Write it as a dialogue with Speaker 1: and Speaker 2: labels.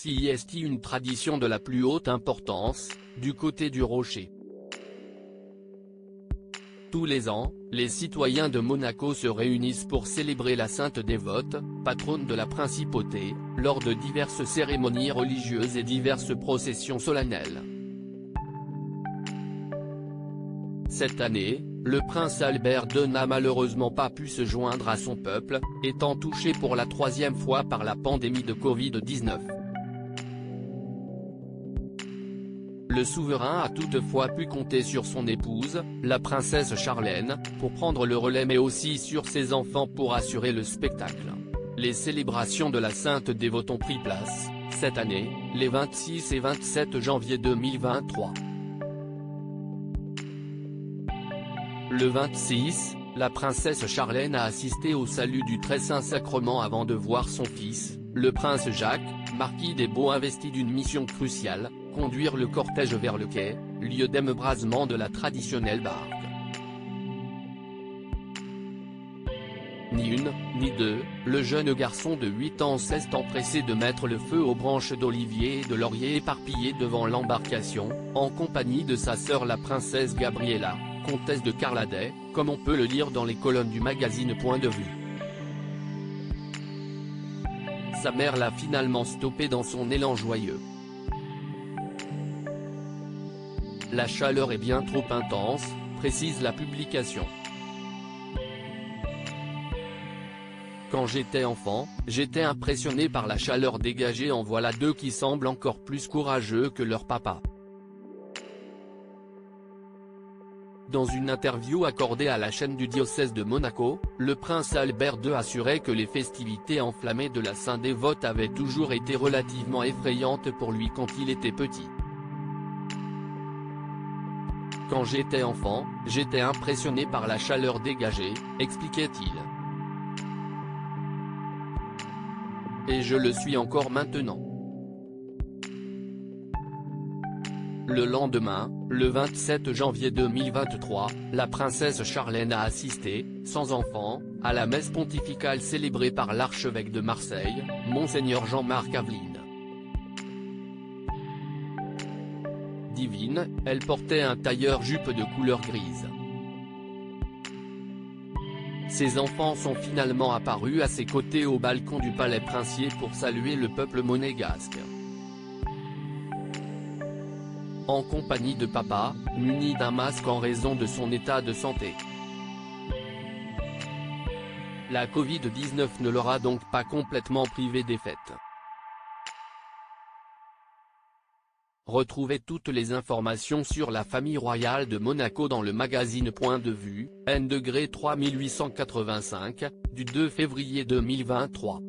Speaker 1: C'est une tradition de la plus haute importance, du côté du Rocher. Tous les ans, les citoyens de Monaco se réunissent pour célébrer la sainte dévote, patronne de la principauté, lors de diverses cérémonies religieuses et diverses processions solennelles. Cette année, le prince Albert II n'a malheureusement pas pu se joindre à son peuple, étant touché pour la troisième fois par la pandémie de Covid-19. Le souverain a toutefois pu compter sur son épouse, la princesse Charlène, pour prendre le relais mais aussi sur ses enfants pour assurer le spectacle. Les célébrations de la Sainte Dévote ont pris place, cette année, les 26 et 27 janvier 2023. Le 26, la princesse Charlène a assisté au salut du Très Saint Sacrement avant de voir son fils, le prince Jacques, marquis des Baux investi d'une mission cruciale, conduire le cortège vers le quai, lieu d'ébrasement de la traditionnelle barque. Ni une, ni deux, le jeune garçon de 8 ans s'est empressé de mettre le feu aux branches d'olivier et de laurier éparpillées devant l'embarcation, en compagnie de sa sœur la princesse Gabriella, comtesse de Carladais, comme on peut le lire dans les colonnes du magazine Point de Vue. Sa mère l'a finalement stoppé dans son élan joyeux. La chaleur est bien trop intense, précise la publication. Quand j'étais enfant, j'étais impressionné par la chaleur dégagée, en voilà deux qui semblent encore plus courageux que leur papa. Dans une interview accordée à la chaîne du diocèse de Monaco, le prince Albert II assurait que les festivités enflammées de la Sainte Dévote avaient toujours été relativement effrayantes pour lui quand il était petit. Quand j'étais enfant, j'étais impressionné par la chaleur dégagée, expliquait-il. Et je le suis encore maintenant. Le lendemain, le 27 janvier 2023, la princesse Charlène a assisté, sans enfant, à la messe pontificale célébrée par l'archevêque de Marseille, Monseigneur Jean-Marc Aveline. Divine, elle portait un tailleur-jupe de couleur grise. Ses enfants sont finalement apparus à ses côtés au balcon du palais princier pour saluer le peuple monégasque. En compagnie de papa, muni d'un masque en raison de son état de santé. La Covid-19 ne l'aura donc pas complètement privé des fêtes. Retrouvez toutes les informations sur la famille royale de Monaco dans le magazine Point de Vue, N°3885, du 2 février 2023.